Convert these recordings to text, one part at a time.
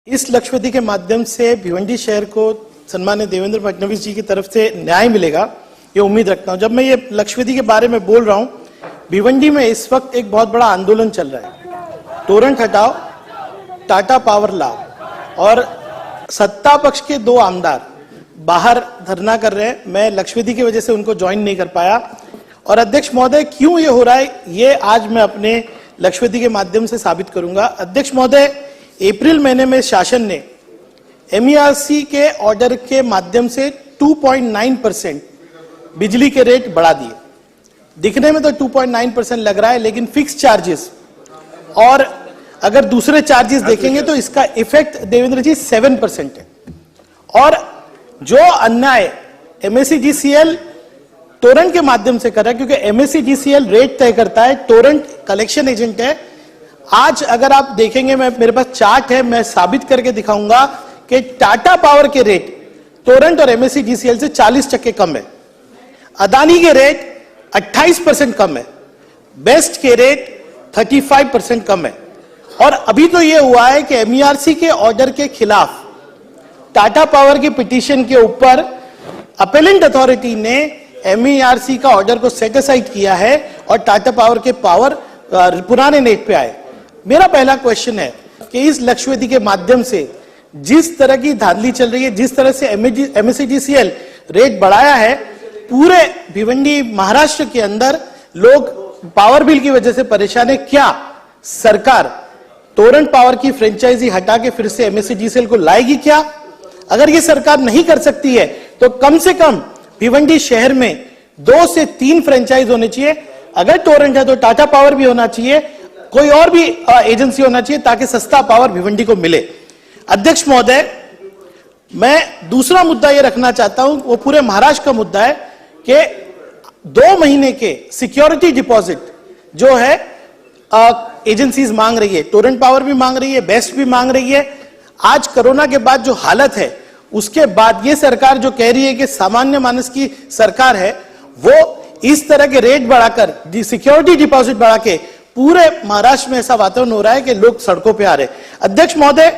इस लक्षवेधी के माध्यम से भिवंडी शहर को सम्मानित देवेंद्र फडणवीस जी की तरफ से न्याय मिलेगा, ये उम्मीद रखता हूं। जब मैं ये लक्षवेधी के बारे में बोल रहा हूं, भिवंडी में इस वक्त एक बहुत बड़ा आंदोलन चल रहा है। टोरेंट हटाओ, टाटा पावर लाओ, और सत्ता पक्ष के दो आमदार बाहर धरना कर रहे हैं। मैं लक्षवेधी की वजह से उनको ज्वाइन नहीं कर पाया। और अध्यक्ष महोदय, क्यों ये हो रहा है, ये आज मैं अपने लक्षवेधी के माध्यम से साबित करूंगा। अध्यक्ष महोदय, अप्रैल महीने में शासन ने MERC के ऑर्डर के माध्यम से 2.9% बिजली के रेट बढ़ा दिए। दिखने में तो 2.9% लग रहा है, लेकिन फिक्स चार्जेस और अगर दूसरे चार्जेस देखेंगे तो इसका इफेक्ट देवेंद्र जी 7% है। और जो अन्याय MSEDCL टोरेंट के माध्यम से कर रहा है, क्योंकि MSEDCL रेट तय करता है, टोरेंट कलेक्शन एजेंट है। आज अगर आप देखेंगे, मेरे पास चार्ट है, मैं साबित करके दिखाऊंगा कि टाटा पावर के रेट टोरेंट और MSEDCL से 40% कम है। अदानी के रेट 28% कम है। बेस्ट के रेट 35% कम है। और अभी तो यह हुआ है कि MERC के ऑर्डर के खिलाफ टाटा पावर की पिटीशन के ऊपर अपेलेंट अथॉरिटी ने MERC का ऑर्डर को सेट असाइड किया है और टाटा पावर के पावर पुराने नेट पे आए। मेरा पहला क्वेश्चन है कि इस लक्षवेधी के माध्यम से जिस तरह की धांधली चल रही है, जिस तरह से MSEDCL रेट बढ़ाया है, पूरे भिवंडी महाराष्ट्र के अंदर लोग पावर बिल की वजह से परेशान है। क्या सरकार टोरेंट पावर की फ्रेंचाइजी हटा के फिर से MSEDCL को लाएगी क्या? अगर ये सरकार नहीं कर सकती है तो कम से कम भिवंडी शहर में 2 से 3 फ्रेंचाइज होने चाहिए। अगर टोरेंट है तो टाटा पावर भी होना चाहिए, कोई और भी एजेंसी होना चाहिए, ताकि सस्ता पावर भिवंडी को मिले। अध्यक्ष महोदय, मैं दूसरा मुद्दा यह रखना चाहता हूं, वो पूरे महाराष्ट्र का मुद्दा है कि 2 महीने के सिक्योरिटी डिपॉजिट जो है एजेंसीज मांग रही है। टोरेंट पावर भी मांग रही है, बेस्ट भी मांग रही है। आज कोरोना के बाद जो हालत है, उसके बाद ये सरकार जो कह रही है कि सामान्य मानस की सरकार है, वो इस तरह के रेट बढ़ाकर, सिक्योरिटी डिपॉजिट बढ़ा के पूरे महाराष्ट्र में ऐसा वातावरण हो रहा है कि लोग सड़कों पे आ रहे हैं। अध्यक्ष महोदय,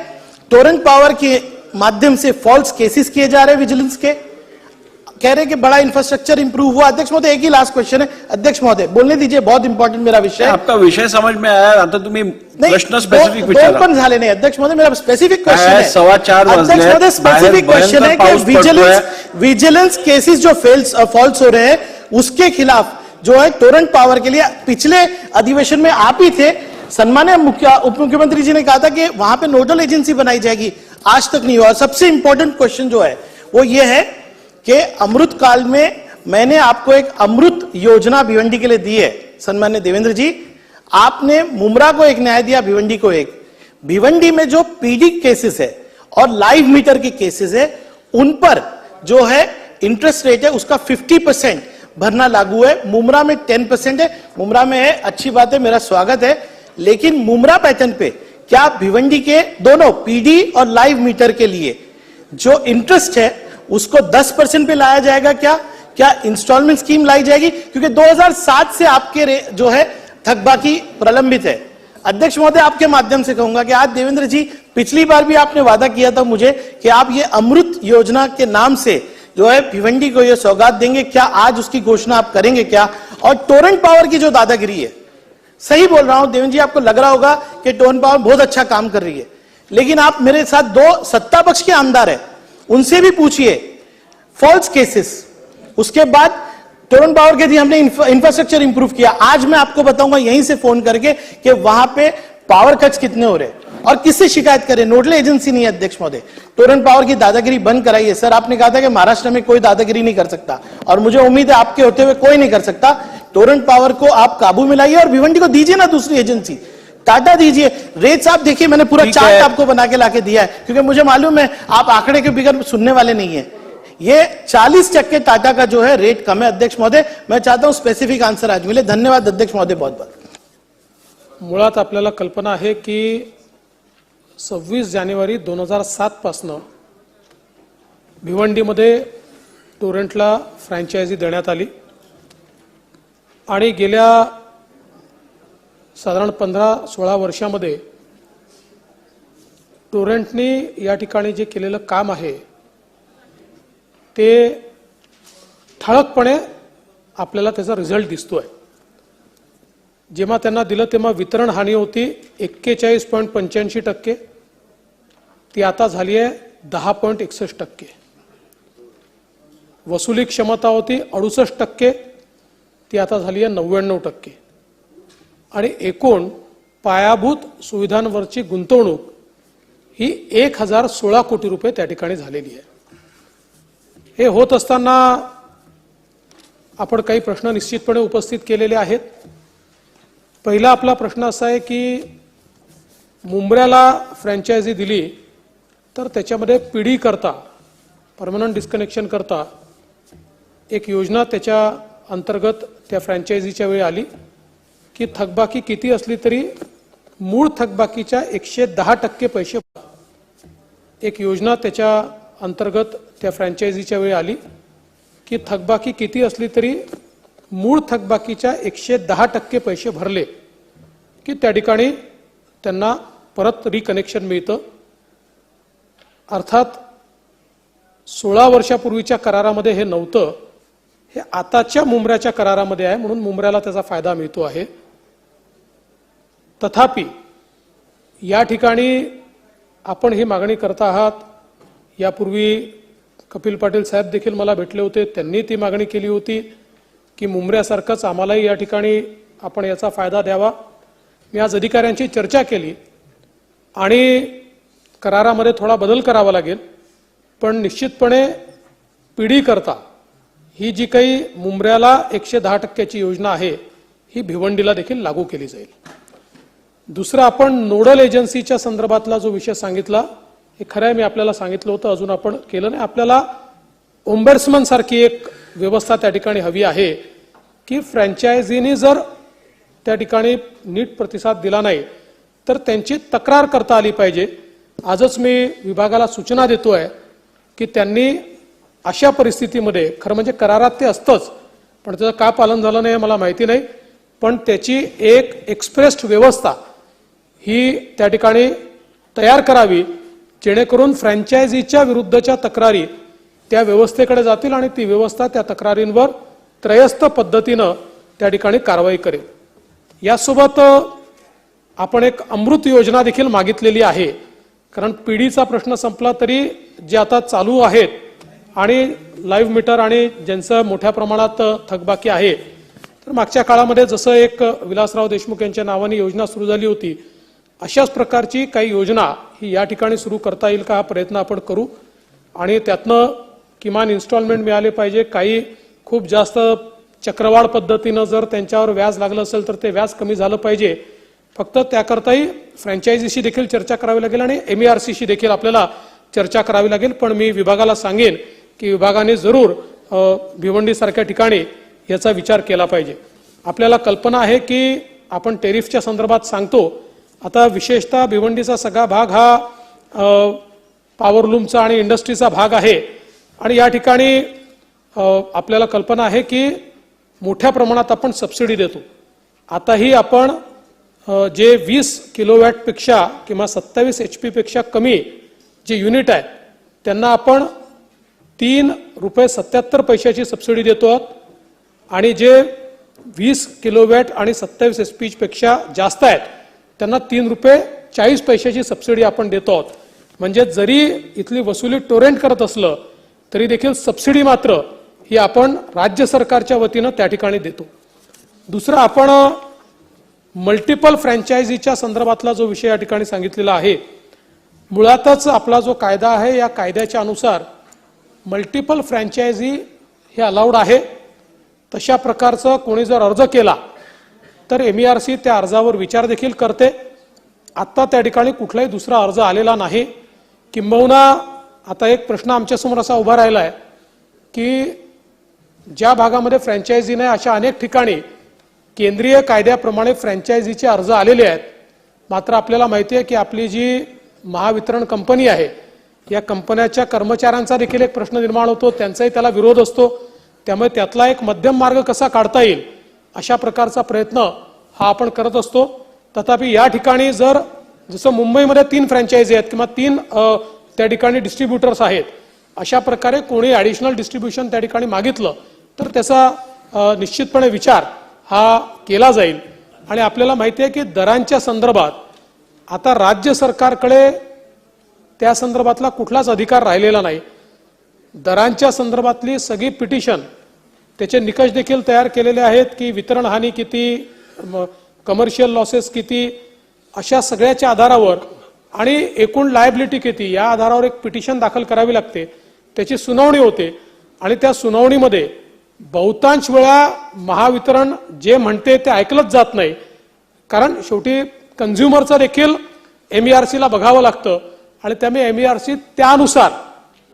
टोरेंट पावर के माध्यम से फॉल्स केसेस किए जा रहे हैं विजिलेंस के, कह रहे हैं कि बड़ा इंफ्रास्ट्रक्चर इंप्रूव हुआ। अध्यक्ष महोदय, एक ही लास्ट क्वेश्चन है। अध्यक्ष महोदय, बोलने दीजिए, बहुत इंपॉर्टेंट मेरा विषय है। आपका विषय समझ में आया, आता तुम्ही प्रश्न स्पेसिफिक विचारा। पण झाले नाही अध्यक्ष महोदय, मेरा स्पेसिफिक क्वेश्चन है। 4:15 वाजले। अध्यक्ष महोदय, स्पेसिफिक क्वेश्चन है कि विजिलेंस केसेस जो फॉल्स हो रहे हैं, उसके खिलाफ जो है टोरेंट पावर के लिए पिछले अधिवेशन में आप ही थे, सम्मान्य उप मुख्यमंत्री जी ने कहा था कि वहां पे नोडल एजेंसी बनाई जाएगी, आज तक नहीं हुआ। सबसे इंपॉर्टेंट क्वेश्चन जो है वो ये है कि अमृत काल में मैंने आपको एक अमृत योजना भिवंडी के लिए दी है। सम्मान्य देवेंद्र जी, आपने मुमरा को एक न्याय दिया, भिवंडी को एक। भिवंडी में जो PD केसेस है और लाइव मीटर के केसेस है, उन पर जो है इंटरेस्ट रेट है उसका 50% भरना लागू है। मुमरा में 10% है। मुमरा में है, अच्छी बात है, मेरा स्वागत है। लेकिन मुमरा पैटर्न पे क्या भिवंडी के दोनों PD और लाइव मीटर के लिए जो इंटरेस्ट है उसको 10% पे लाया जाएगा? क्या इंस्टॉलमेंट स्कीम लाई जाएगी? क्योंकि 2007 से आपके जो है थकबाकी प्रलंबित है। अध्यक्ष महोदय, आपके माध्यम से कहूंगा कि आज देवेंद्र जी, पिछली बार भी आपने वादा किया था मुझे कि आप ये अमृत योजना के नाम से जो है भिवंडी को ये सौगात देंगे। क्या आज उसकी घोषणा आप करेंगे क्या? और टोरेंट पावर की जो दादागिरी है, सही बोल रहा हूं देवेंद्र जी, आपको लग रहा होगा कि टोरेंट पावर बहुत अच्छा काम कर रही है, लेकिन आप मेरे साथ 2 सत्ता पक्ष के आमदार है, उनसे भी पूछिए फॉल्स केसेस। उसके बाद टोरेंट पावर के लिए हमने इंफ्रास्ट्रक्चर इंप्रूव किया। आज मैं आपको बताऊंगा यहीं से फोन करके कि वहां पे पावर कट्स कितने हो रहे हैं और किससे शिकायत करें। नोडल एजेंसी नहीं है अध्यक्ष महोदय, टोरेंट पावर की दादागिरी बंद कराइए। सर, आपने कहा था कि महाराष्ट्र में कोई दादागिरी नहीं कर सकता, और मुझे उम्मीद है आपके होते हुए कोई नहीं कर सकता। टोरेंट पावर को आप काबू में लाइए और भिवंडी को दीजिए ना दूसरी एजेंसी, टाटा दीजिए। रेट्स आप देखिए, मैंने पूरा चार्ट आपको बना के लाके दिया है, क्योंकि मुझे मालूम है आप आंकड़े के बिगड़ सुनने वाले नहीं है। ये 40% टाटा का जो है रेट कम है। अध्यक्ष महोदय, मैं चाहता हूं स्पेसिफिक आंसर आज मिले। धन्यवाद अध्यक्ष महोदय, बहुत बहुत। मुळात आपल्याला कल्पना आहे की 26 जानेवारी 2007 पासून भिवंडीमध्ये टोरेंटला फ्रँचायझी देण्यात आली आणि गेल्या साधारण 15-16 वर्षांमध्ये टोरेंटनी या ठिकाणी जे केलेलं काम आहे ते ठळकपणे आपल्याला त्याचा रिझल्ट दिसतोय. जेव्हा त्यांना दिलं तेव्हा वितरण हानी होती 41.85%, ती आता झाली आहे 10.61%. वसुली क्षमता होती 68%, ती आता झाली आहे 99%. आणि एकूण पायाभूत सुविधांवरची गुंतवणूक ही 1016 कोटी रुपये त्या ठिकाणी झालेली आहे. हे होत असताना आपण काही प्रश्न निश्चितपणे उपस्थित केलेले आहेत. पहिला आपला प्रश्न असा आहे की मुंब्र्याला फ्रँचायझी दिली तर त्याच्यामध्ये पिढी करता परमनंट डिस्कनेक्शन करता एक योजना त्याच्या अंतर्गत त्या फ्रँचायझीच्या वेळी आली की थकबाकी किती असली तरी मूळ थकबाकीच्या 110% पैसे. एक योजना त्याच्या अंतर्गत त्या फ्रँचायझीच्या वेळी आली की थकबाकी किती असली तरी मूळ थकबाकीच्या 110% पैसे भरले की त्या ठिकाणी त्यांना परत रिकनेक्शन मिळतं. अर्थात 16 वर्षापूर्वीच्या करारामध्ये हे नव्हतं, हे आताच्या मुंब्र्याच्या करारामध्ये आहे, म्हणून मुंब्र्याला त्याचा फायदा मिळतो आहे. तथापि या ठिकाणी आपण ही मागणी करत आहात. यापूर्वी कपिल पाटील साहेब देखील मला भेटले होते, त्यांनी ती मागणी केली होती की मुंब्र्यासारखंच आम्हालाही या ठिकाणी आपण याचा फायदा द्यावा. मी आज अधिकाऱ्यांची चर्चा केली आणि करारामध्ये थोडा बदल करावा लागेल, पण निश्चितपणे पिढी करता ही जी काही मुंब्र्याला 110%ची योजना आहे ही भिवंडीला देखील लागू केली जाईल. दुसरा, आपण नोडल एजन्सीच्या संदर्भातला जो विषय सांगितला हे खरं आहे, मी आपल्याला सांगितलं होतं, अजून आपण केलं नाही. आपल्याला ओम्बड्समन सारखी एक व्यवस्था त्या ठिकाणी हवी आहे की फ्रँचायझीनी जर त्या ठिकाणी नीट प्रतिसाद दिला नाही तर त्यांची तक्रार करता आली पाहिजे. आजच मी विभागाला सूचना देतोय की त्यांनी अशा परिस्थितीमध्ये, खरं म्हणजे करारात ते असतंच पण त्याचं का पालन झालं नाही मला माहिती नाही, पण त्याची एक एक्सप्रेस्ड व्यवस्था ही त्या ठिकाणी तयार करावी जेणेकरून फ्रँचायझीच्या विरुद्धच्या तक्रारी त्या व्यवस्थेकडे जातील आणि ती व्यवस्था त्या तक्रारींवर त्रयस्थ पद्धतीनं त्या ठिकाणी कारवाई करेल. यासोबत आपण एक अमृत योजना देखील मागितलेली आहे, कारण पिढीचा प्रश्न संपला तरी जे आता चालू आहेत आणि लाईव्ह मीटर आणि ज्यांचं मोठ्या प्रमाणात थकबाकी आहे, तर मागच्या काळामध्ये जसं एक विलासराव देशमुख यांच्या नावाने योजना सुरू झाली होती, अशाच प्रकारची काही योजना ही या ठिकाणी सुरू करता येईल का हा प्रयत्न आपण करू आणि त्यातनं किमान इन्स्टॉलमेंट मिळाले पाहिजे. काही खूप जास्त चक्रवाढ पद्धतीनं जर त्यांच्यावर व्याज लागलं असेल तर ते व्याज कमी झालं पाहिजे. फक्त त्याकरताही फ्रँचायझीशी देखील चर्चा करावी लागेल आणि MERCशी देखील आपल्याला चर्चा करावी लागेल. पण मी विभागाला सांगेन की विभागाने जरूर भिवंडीसारख्या ठिकाणी याचा विचार केला पाहिजे. आपल्याला कल्पना आहे की आपण टेरिफच्या संदर्भात सांगतो, आता विशेषतः भिवंडीचा सगळा भाग हा पॉवरलूमचा आणि इंडस्ट्रीचा भाग आहे आणि या ठिकाणी आपल्याला कल्पना आहे की मोठ्या प्रमाणात आपण सबसिडी देतो. आताही आपण जे 20 किलोवॅटपेक्षा किंवा 27 HP पेक्षा कमी जे युनिट आहेत त्यांना आपण 3 रुपये 77 पैशाची सबसिडी देतो आहोत आणि जे 20 किलोवॅट आणि 27 HP पेक्षा जास्त आहेत त्यांना 3 रुपये 40 पैशाची सबसिडी आपण देतो आहोत. म्हणजे जरी इथली वसुली टोरेंट करत असलं तरी देखील सबसिडी मात्र ही आपण राज्य सरकारच्या वतीनं त्या ठिकाणी देतो. दुसरं, आपण मल्टिपल फ्रँचायझीच्या संदर्भातला जो विषय या ठिकाणी सांगितलेला आहे, मुळातच आपला जो कायदा आहे या कायद्याच्या अनुसार मल्टिपल फ्रँचायझी हे अलाउड आहे. तशा प्रकारचं कोणी जर अर्ज केला तर MERC त्या अर्जावर विचार देखील करते. आत्ता त्या ठिकाणी कुठलाही दुसरा अर्ज आलेला नाही. किंबहुना आता एक प्रश्न आमच्यासमोर असा उभा राहिला आहे की ज्या भागामध्ये फ्रँचायझी नाही अशा अनेक ठिकाणी केंद्रीय कायद्याप्रमाणे फ्रँचायझीचे अर्ज आलेले आहेत. मात्र आपल्याला माहिती आहे की आपली जी महावितरण कंपनी आहे या कंपन्याच्या कर्मचाऱ्यांचा देखील एक प्रश्न निर्माण होतो, त्यांचाही त्याला विरोध असतो. त्यामुळे त्यातला एक मध्यम मार्ग कसा काढता येईल अशा प्रकारचा प्रयत्न हा आपण करत असतो. तथापि या ठिकाणी जर जसं मुंबईमध्ये 3 फ्रँचायझी आहेत किंवा 3 त्या ठिकाणी डिस्ट्रीब्युटर्स आहेत, अशा प्रकारे कोणी ॲडिशनल डिस्ट्रीब्युशन त्या ठिकाणी मागितलं तर त्याचा निश्चितपणे विचार हा केला जाईल. आणि आपल्याला माहिती आहे की दरांच्या संदर्भात आता राज्य सरकारकडे त्या संदर्भातला कुठलाच अधिकार राहिलेला नाही. दरांच्या संदर्भातली सगळी पिटिशन, त्याचे निकष देखील तयार केलेले आहेत की वितरण हानी किती, कमर्शियल लॉसेस किती, अशा सगळ्याच्या आधारावर आणि एकूण लायबिलिटी किती या आधारावर एक पिटिशन दाखल करावी लागते. त्याची सुनावणी होते आणि त्या सुनावणीमध्ये बहुतांश वेळा महावितरण जे म्हणते ते ऐकलंच जात नाही. कारण शेवटी कन्झ्युमरचं देखील MERC ला बघावं लागतं आणि त्यामुळे MERC त्यानुसार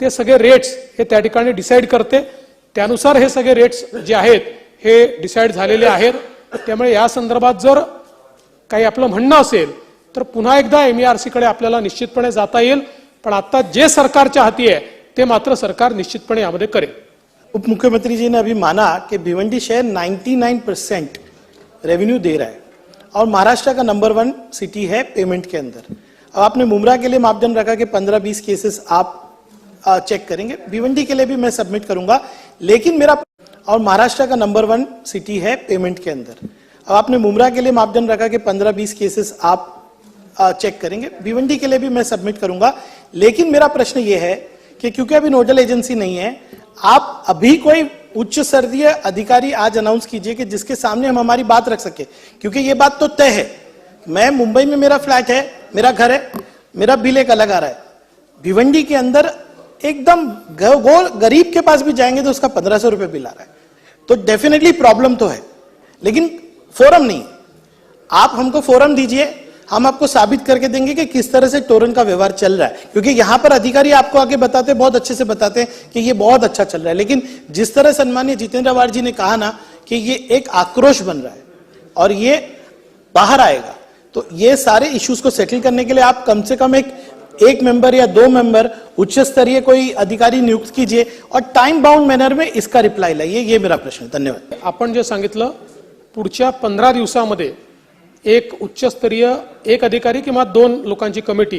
ते सगळे रेट्स हे त्या ठिकाणी डिसाईड करते. त्यानुसार हे सगळे रेट्स जे आहेत हे डिसाईड झालेले आहेत. त्यामुळे या संदर्भात जर काही आपलं म्हणणं असेल तर पुन्हा एकदा MERC कडे आपल्याला निश्चितपणे जाता येईल. पण आता जे सरकारच्या हाती आहे ते मात्र सरकार निश्चितपणे यामध्ये करेल. उप मुख्यमंत्री जी ने अभी माना कि भिवंडी शहर 99% रेवेन्यू दे रहा है और महाराष्ट्र का नंबर 1 सिटी है पेमेंट के अंदर. अब आपने मुमरा के लिए मापदंड रखा कि 15-20 केसेस आप चेक करेंगे. भिवंडी के लिए भी मैं सबमिट करूंगा, लेकिन मेरा और महाराष्ट्र का नंबर 1 सिटी है पेमेंट के अंदर. अब आपने मुमरा के लिए मापदंड रखा कि 15-20 केसेस आप चेक करेंगे. भिवंडी के लिए भी मैं सबमिट करूंगा, लेकिन मेरा प्रश्न यह है कि क्योंकि अभी नोडल एजेंसी नहीं है, आप अभी कोई उच्च स्तरीय अधिकारी आज अनाउंस कीजिए कि जिसके सामने हम हमारी बात रख सके. क्योंकि ये बात तो तय है, मैं मुंबई में मेरा फ्लैट है, मेरा घर है, मेरा बिल एक अलग आ रहा है. भिवंडी के अंदर एकदम गरीब के पास भी जाएंगे तो उसका 1500 रुपए बिल आ रहा है. तो डेफिनेटली प्रॉब्लम तो है, लेकिन फोरम नहीं. आप हमको फोरम दीजिए, हम आपको साबित करके देंगे कि किस तरह से टोरन का व्यवहार चल रहा है. क्योंकि यहां पर अधिकारी आपको आगे बताते हैं, बहुत अच्छे से बताते हैं कि ये बहुत अच्छा चल रहा है. लेकिन जिस तरह सम्मानीय जितेंद्र अवार्ड जी ने कहा ना कि ये एक आक्रोश बन रहा है और ये बाहर आएगा, तो ये सारे इश्यूज को सेटल करने के लिए आप कम से कम एक मेंबर या 2 मेंबर उच्च स्तरीय कोई अधिकारी नियुक्त कीजिए और टाइम बाउंड मैनर में इसका रिप्लाई लाइए. ये मेरा प्रश्न है. धन्यवाद. आपण जे सांगितलं, पुढच्या 15 दिवसामध्ये एक उच्चस्तरीय एक अधिकारी किंवा 2 लोकांची कमिटी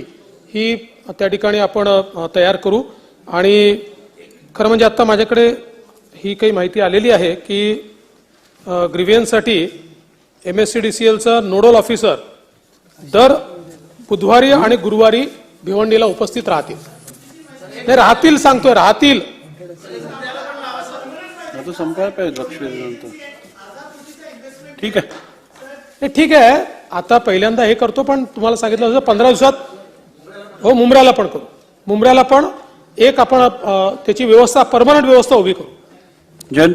ही त्या ठिकाणी आपण तयार करू. आणि खरं म्हणजे आता माझ्याकडे ही काही माहिती आलेली आहे की ग्रीव्हन्ससाठी MSCDCLचा नोडल ऑफिसर दर बुधवारी आणि गुरुवारी भिवंडीला उपस्थित राहतील. नाही राहतील, सांगतोय राहतील. आता संपायला पाहिजे लक्षवेधीनंतर. ठीक आहे. ठीक आहे, आता पहिल्यांदा हे करतो, पण तुम्हाला सांगितलं होतं 15 दिवसात हो मुंब्र्याला पण करू. मुंब्र्याला पण एक आपण त्याची व्यवस्था, परमनंट व्यवस्था उभी करू. जयंत